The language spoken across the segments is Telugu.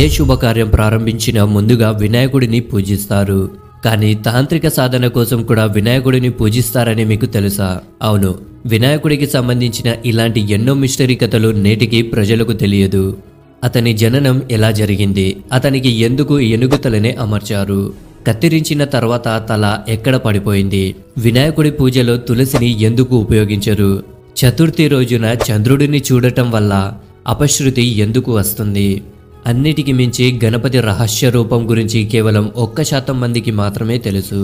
ఏ శుభకార్యం ప్రారంభించినా ముందుగా వినాయకుడిని పూజిస్తారు. కానీ తాంత్రిక సాధన కోసం కూడా వినాయకుడిని పూజిస్తారని మీకు తెలుసా? అవును, వినాయకుడికి సంబంధించిన ఇలాంటి ఎన్నో మిస్టరీ కథలు నేటికి ప్రజలకు తెలియదు. అతని జననం ఎలా జరిగింది, అతనికి ఎందుకు ఏనుగు తలనే అమర్చారు, కత్తిరించిన తర్వాత తల ఎక్కడ పడిపోయింది, వినాయకుడి పూజలో తులసిని ఎందుకు ఉపయోగించరు, చతుర్థి రోజున చంద్రుడిని చూడటం వల్ల అపశృతి ఎందుకు వస్తుంది, అన్నిటికి మించి గణపతి రహస్య రూపం గురించి కేవలం 1% మందికి మాత్రమే తెలుసు.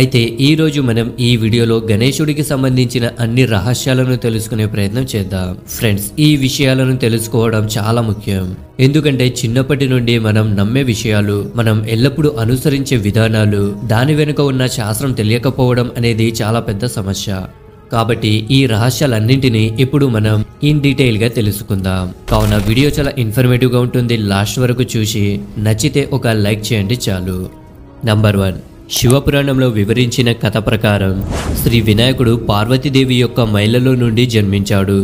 అయితే ఈరోజు మనం ఈ వీడియోలో గణేశుడికి సంబంధించిన అన్ని రహస్యాలను తెలుసుకునే ప్రయత్నం చేద్దాం. ఫ్రెండ్స్, ఈ విషయాలను తెలుసుకోవడం చాలా ముఖ్యం. ఎందుకంటే చిన్నప్పటి నుండి మనం నమ్మే విషయాలు, మనం ఎల్లప్పుడూ అనుసరించే విధానాలు, దాని వెనుక ఉన్న శాస్త్రం తెలియకపోవడం అనేది చాలా పెద్ద సమస్య. కాబట్టి ఈ రహస్యాలన్నింటినీ ఇప్పుడు మనం ఇన్ డీటెయిల్ గా తెలుసుకుందాం. కావున వీడియో చాలా ఇన్ఫర్మేటివ్ గా ఉంటుంది. లాస్ట్ వరకు చూసి నచ్చితే ఒక లైక్ చేయండి చాలు. నంబర్ 1, శివపురాణంలో వివరించిన కథ ప్రకారం శ్రీ వినాయకుడు పార్వతీదేవి యొక్క మైలలో నుండి జన్మించాడు.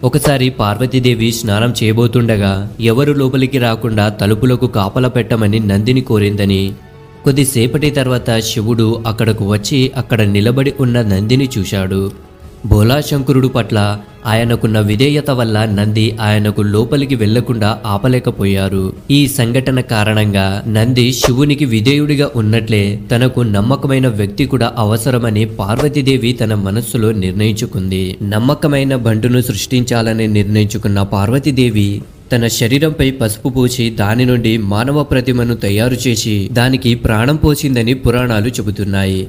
ఒకసారి పార్వతీదేవి స్నానం చేయబోతుండగా ఎవరు లోపలికి రాకుండా తలుపులకు కాపలా పెట్టమని నందిని కోరిందని, కొద్దిసేపటి తర్వాత శివుడు అక్కడకు వచ్చి అక్కడ నిలబడి ఉన్న నందిని చూశాడు. భోలాశంకరుడు పట్ల ఆయనకున్న విధేయత వల్ల నంది ఆయనకు లోపలికి వెళ్లకుండా ఆపలేకపోయారు. ఈ సంఘటన కారణంగా నంది శివునికి విధేయుడిగా ఉన్నట్లే తనకు నమ్మకమైన వ్యక్తి కూడా అవసరమని పార్వతీదేవి తన మనస్సులో నిర్ణయించుకుంది. నమ్మకమైన బంటును సృష్టించాలని నిర్ణయించుకున్న పార్వతీదేవి తన శరీరంపై పసుపు పూసి దాని నుండి మానవ ప్రతిమను తయారు చేసి దానికి ప్రాణం పోసిందని పురాణాలు చెబుతున్నాయి.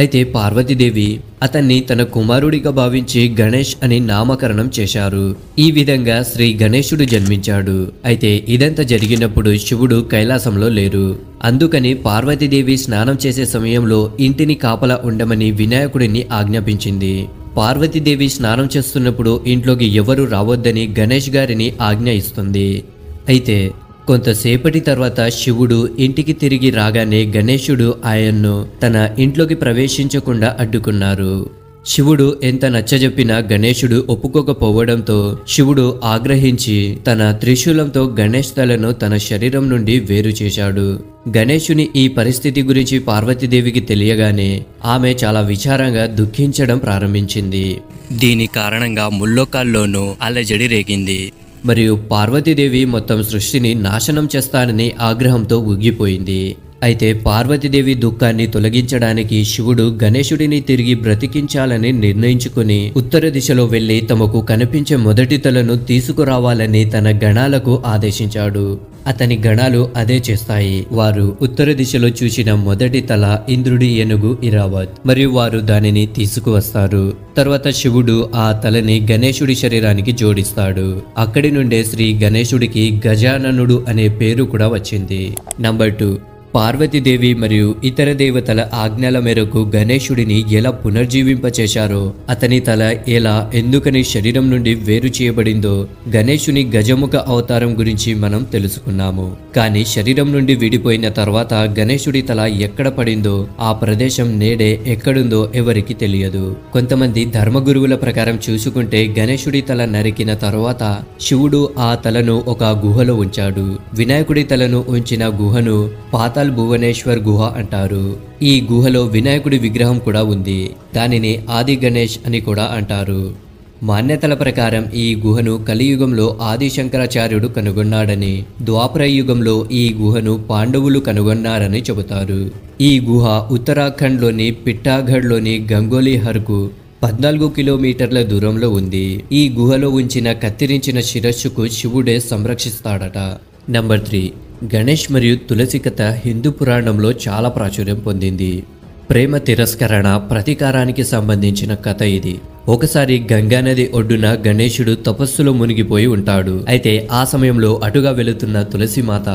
అయితే పార్వతీదేవి అతన్ని తన కుమారుడిగా భావించి గణేష్ అని నామకరణం చేశారు. ఈ విధంగా శ్రీ గణేశుడు జన్మించాడు. అయితే ఇదంతా జరిగినప్పుడు శివుడు కైలాసంలో లేరు. అందుకని పార్వతీదేవి స్నానం చేసే సమయంలో ఇంటిని కాపలా ఉండమని వినాయకుడిని ఆజ్ఞాపించింది. పార్వతీదేవి స్నానం చేస్తున్నప్పుడు ఇంట్లోకి ఎవరు రావద్దని గణేష్ గారిని ఆజ్ఞ ఇస్తుంది. అయితే కొంతసేపటి తర్వాత శివుడు ఇంటికి తిరిగి రాగానే గణేశుడు ఆయన్ను తన ఇంట్లోకి ప్రవేశించకుండా అడ్డుకున్నారు. శివుడు ఎంత నచ్చజెప్పినా గణేశుడు ఒప్పుకోకపోవడంతో శివుడు ఆగ్రహించి తన త్రిశూలంతో గణేష్ తలను తన శరీరం నుండి వేరు చేశాడు. గణేశుని ఈ పరిస్థితి గురించి పార్వతీదేవికి తెలియగానే ఆమె చాలా విచారంగా దుఃఖించడం ప్రారంభించింది. దీని కారణంగా ముల్లోకాల్లోనూ అలజడి రేగింది. మరియు పార్వతీదేవి మొత్తం సృష్టిని నాశనం చేస్తానని ఆగ్రహంతో ఊగిపోయింది. అయితే పార్వతీదేవి దుఃఖాన్ని తొలగించడానికి శివుడు గణేశుడిని తిరిగి బ్రతికించాలని నిర్ణయించుకుని ఉత్తర దిశలో వెళ్లి తమకు కనిపించే మొదటి తలను తీసుకురావాలని తన గణాలకు ఆదేశించాడు. అతని గణాలు అదే చేస్తాయి. వారు ఉత్తర దిశలో చూసిన మొదటి తల ఇంద్రుడి ఏనుగు ఇరావత్, మరియు వారు దానిని తీసుకువస్తారు. తర్వాత శివుడు ఆ తలని గణేశుడి శరీరానికి జోడిస్తాడు. అక్కడి నుండే శ్రీ గణేశుడికి గజాననుడు అనే పేరు కూడా వచ్చింది. నంబర్ 2, పార్వతీదేవి మరియు ఇతర దేవతల ఆజ్ఞల మేరకు గణేశుడిని ఎలా పునర్జీవింపచేశారో, అతని తల ఎలా ఎందుకని శరీరం నుండి వేరు చేయబడిందో, గణేశుని గజముఖ అవతారం గురించి మనం తెలుసుకున్నాము. కానీ శరీరం నుండి విడిపోయిన తర్వాత గణేశుడి తల ఎక్కడ పడిందో, ఆ ప్రదేశం నేడే ఎక్కడుందో ఎవరికి తెలియదు. కొంతమంది ధర్మగురువుల ప్రకారం చూసుకుంటే గణేశుడి తల నరికిన తర్వాత శివుడు ఆ తలను ఒక గుహలో ఉంచాడు. వినాయకుడి తలను ఉంచిన గుహను పాతాళ భువనేశ్వర్ గుహ అంటారు. ఈ గుహలో వినాయకుడి విగ్రహం కూడా ఉంది. దానిని ఆది గణేష్ అని కూడా అంటారు. మాన్యతల ప్రకారం ఈ గుహను కలియుగంలో ఆది శంకరాచార్యుడు కనుగొన్నాడని, ద్వాపర యుగంలో ఈ గుహను పాండవులు కనుగొన్నారని చెబుతారు. ఈ గుహ ఉత్తరాఖండ్లోని పిట్టాఘడ్లోని గంగోలీహర్కు 14 కిలోమీటర్ల దూరంలో ఉంది. ఈ గుహలో ఉంచిన కత్తిరించిన శిరస్సుకు శివుడే సంరక్షిస్తాడట. నంబర్ 3, గణేష్ మరియు తులసి కథ హిందూ పురాణంలో చాలా ప్రాచుర్యం పొందింది. ప్రేమ తిరస్కరణ, ప్రతీకారానికి సంబంధించిన కథ ఇది. ఒకసారి గంగానది ఒడ్డున గణేశుడు తపస్సులో మునిగిపోయి ఉంటాడు. అయితే ఆ సమయంలో అటుగా వెళుతున్న తులసిమాత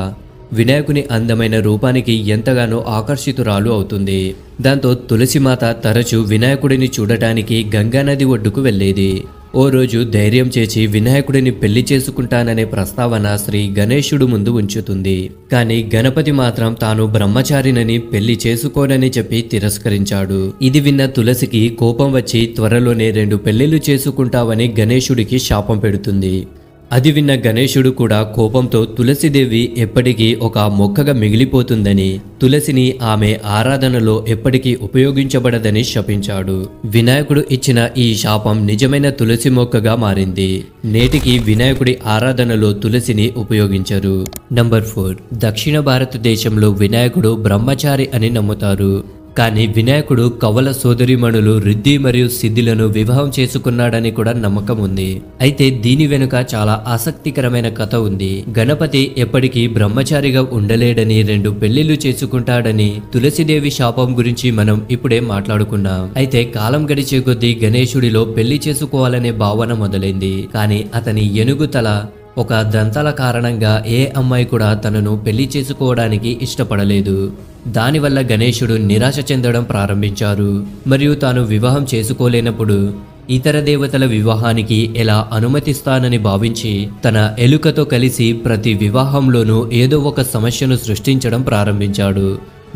వినాయకుని అందమైన రూపానికి ఎంతగానో ఆకర్షితురాలు అవుతుంది. దాంతో తులసిమాత తరచూ వినాయకుడిని చూడటానికి గంగానది ఒడ్డుకు వెళ్ళేది. ఓ రోజు ధైర్యం చేసి వినాయకుడిని పెళ్లి చేసుకుంటాననే ప్రస్తావన శ్రీ గణేశుడు ముందు ఉంచుతుంది. కానీ గణపతి మాత్రం తాను బ్రహ్మచారినని పెళ్లి చేసుకోనని చెప్పి తిరస్కరించాడు. ఇది విన్న తులసికి కోపం వచ్చి త్వరలోనే 2 పెళ్లిళ్లు చేసుకుంటావని గణేశుడికి శాపం పెడుతుంది. అది విన్న గణేశుడు కూడా కోపంతో తులసిదేవి ఎప్పటికీ ఒక మొక్కగా మిగిలిపోతుందని, తులసిని ఆమె ఆరాధనలో ఎప్పటికీ ఉపయోగించబడదని శపించాడు. వినాయకుడు ఇచ్చిన ఈ శాపం నిజమైన తులసి మొక్కగా మారింది. నేటికి వినాయకుడి ఆరాధనలో తులసిని ఉపయోగించరు. నంబర్ 4, దక్షిణ భారతదేశంలో వినాయకుడు బ్రహ్మచారి అని నమ్ముతారు. కానీ వినాయకుడు కవల సోదరిమణులు రిద్ధి మరియు సిద్ధిలను వివాహం చేసుకున్నాడని కూడా నమ్మకం ఉంది. అయితే దీని వెనుక చాలా ఆసక్తికరమైన కథ ఉంది. గణపతి ఎప్పటికీ బ్రహ్మచారిగా ఉండలేడని, 2 పెళ్లిళ్లు చేసుకుంటాడని తులసిదేవి శాపం గురించి మనం ఇప్పుడే మాట్లాడుకున్నాం. అయితే కాలం గడిచే కొద్దీ గణేశుడిలో పెళ్లి చేసుకోవాలనే భావన మొదలైంది. కానీ అతని ఏనుగుతల ఒక దంతాల కారణంగా ఏ అమ్మాయి కూడా తనను పెళ్లి చేసుకోవడానికి ఇష్టపడలేదు. దానివల్ల గణేశుడు నిరాశ చెందడం ప్రారంభించారు. మరియు తాను వివాహం చేసుకోలేనప్పుడు ఇతర దేవతల వివాహానికి ఎలా అనుమతిస్తానని భావించి తన ఎలుకతో కలిసి ప్రతి వివాహంలోనూ ఏదో ఒక సమస్యను సృష్టించడం ప్రారంభించాడు.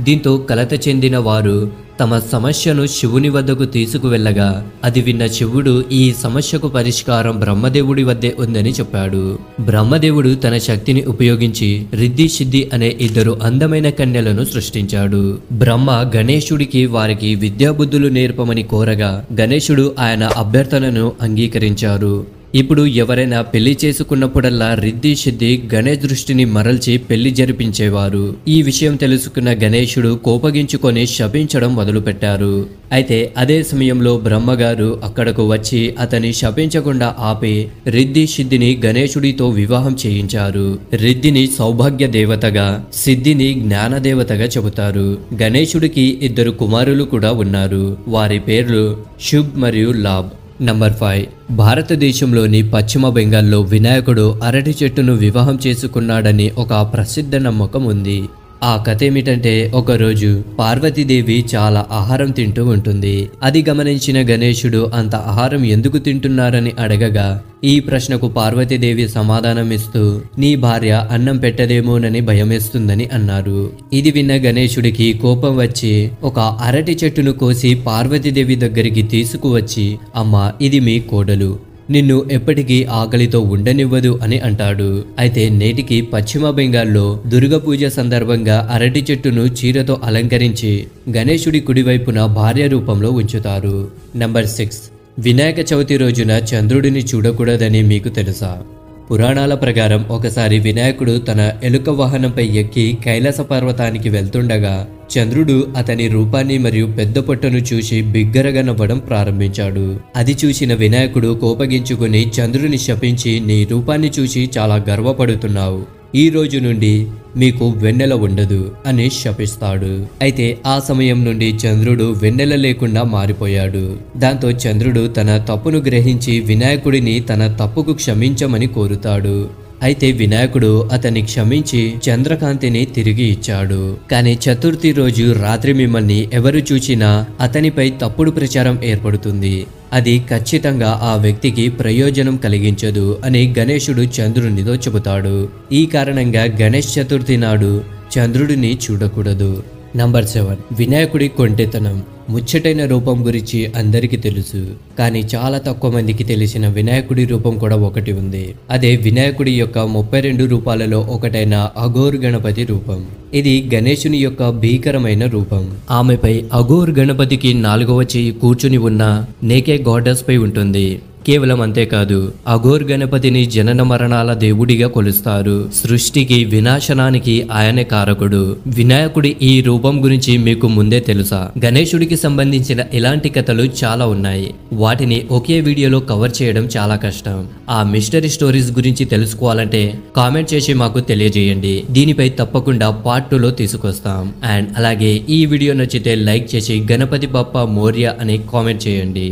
దీంతో కలత చెందిన వారు తమ సమస్యను శివుని వద్దకు తీసుకువెళ్లగా అది విన్న శివుడు ఈ సమస్యకు పరిష్కారం బ్రహ్మదేవుడి వద్దే ఉందని చెప్పాడు. బ్రహ్మదేవుడు తన శక్తిని ఉపయోగించి రిద్ధి సిద్ధి అనే 2 అందమైన కన్యలను సృష్టించాడు. బ్రహ్మ గణేశుడికి వారికి విద్యాబుద్ధులు నేర్పమని కోరగా గణేశుడు ఆయన అభ్యర్థనను అంగీకరించారు. ఇప్పుడు ఎవరైనా పెళ్లి చేసుకున్నప్పుడల్లా రిద్ధి సిద్ధి గణేష్ దృష్టిని మరల్చి పెళ్లి జరిపించేవారు. ఈ విషయం తెలుసుకున్న గణేశుడు కోపగించుకొని శపించడం మొదలుపెట్టారు. అయితే అదే సమయంలో బ్రహ్మగారు అక్కడకు వచ్చి అతని శపించకుండా ఆపి రిద్ధి సిద్ధిని గణేశుడితో వివాహం చేయించారు. రిద్ధిని సౌభాగ్య దేవతగా, సిద్ధిని జ్ఞాన దేవతగా చెబుతారు. గణేశుడికి 2 కుమారులు కూడా ఉన్నారు. వారి పేర్లు శుభ్ మరియు లాభ్. నంబర్ 5, భారతదేశంలోని పశ్చిమ బెంగాల్లో వినాయకుడు అరటి చెట్టును వివాహం చేసుకున్నాడని ఒక ప్రసిద్ధ నమ్మకం ఉంది. ఆ కథ ఏమిటంటే, ఒకరోజు పార్వతీదేవి చాలా ఆహారం తింటూ ఉంటుంది. అది గమనించిన గణేశుడు అంత ఆహారం ఎందుకు తింటున్నారని అడగగా ఈ ప్రశ్నకు పార్వతీదేవి సమాధానం ఇస్తూ నీ భార్య అన్నం పెట్టదేమోనని భయమేస్తుందని అన్నారు. ఇది విన్న గణేశుడికి కోపం వచ్చి ఒక అరటి చెట్టును కోసి పార్వతీదేవి దగ్గరికి తీసుకువచ్చి అమ్మా, ఇది మీ కోడలు, నిన్ను ఎప్పటికీ ఆకలితో ఉండనివ్వదు అని అంటాడు. అయితే నేటికి పశ్చిమ బెంగాల్లో దుర్గ పూజ సందర్భంగా అరటి చెట్టును చీరతో అలంకరించి గణేశుడి కుడివైపున భార్య రూపంలో ఉంచుతారు. నంబర్ 6, వినాయక చవితి రోజున చంద్రుడిని చూడకూడదని మీకు తెలుసా? పురాణాల ప్రకారం ఒకసారి వినాయకుడు తన ఎలుక వాహనంపై ఎక్కి కైలాస పర్వతానికి వెళ్తుండగా చంద్రుడు అతని రూపాన్ని మరియు పెద్ద పొట్టను చూసి బిగ్గరగా నవ్వడం ప్రారంభించాడు. అది చూసిన వినాయకుడు కోపగించుకుని చంద్రుని శపించి నీ రూపాన్ని చూసి చాలా గర్వపడుతున్నావు, ఈ రోజు నుండి మీకు వెన్నెల ఉండదు అని శపిస్తాడు. అయితే ఆ సమయం నుండి చంద్రుడు వెన్నెల లేకుండా మారిపోయాడు. దాంతో చంద్రుడు తన తప్పును గ్రహించి వినాయకుడిని తన తప్పుకు క్షమించమని కోరుతాడు. అయితే వినాయకుడు అతన్ని క్షమించి చంద్రకాంతిని తిరిగి ఇచ్చాడు. కానీ చతుర్థి రోజు రాత్రి మిమ్మల్ని ఎవరు చూచినా అతనిపై తప్పుడు ప్రచారం ఏర్పడుతుంది. అది ఖచ్చితంగా ఆ వ్యక్తికి ప్రయోజనం కలిగించదు అని గణేశుడు చంద్రునితో చెబుతాడు. ఈ కారణంగా గణేష్ చతుర్థి నాడు చంద్రుడిని చూడకూడదు. నంబర్ 7, వినాయకుడి కొంటెతనం. ముచ్చటైన రూపం గురించి అందరికీ తెలుసు, కానీ చాలా తక్కువ మందికి తెలిసిన వినాయకుడి రూపం కూడా ఒకటి ఉంది. అదే వినాయకుడి యొక్క 32 రూపాలలో ఒకటైన అఘోర్ గణపతి రూపం. ఇది గణేశుని యొక్క భీకరమైన రూపం. ఆమెపై అఘోర్ గణపతికి 4వ చెయ్యి కూర్చుని ఉన్న నేకే గాడెస్ పై ఉంటుంది. కేవలం అంతేకాదు, అఘోర్ గణపతిని జనన మరణాల దేవుడిగా కొలుస్తారు. సృష్టికి వినాశనానికి ఆయనే కారకుడు. వినాయకుడి ఈ రూపం గురించి మీకు ముందే తెలుసా? గణేశుడికి సంబంధించిన ఇలాంటి కథలు చాలా ఉన్నాయి. వాటిని ఒకే వీడియోలో కవర్ చేయడం చాలా కష్టం. ఆ మిస్టరీ స్టోరీస్ గురించి తెలుసుకోవాలంటే కామెంట్ చేసి మాకు తెలియజేయండి. దీనిపై తప్పకుండా పార్ట్ 2లో తీసుకొస్తాం. అండ్ అలాగే ఈ వీడియో నచ్చితే లైక్ చేసి గణపతి బప్పా మోర్య అని కామెంట్ చేయండి.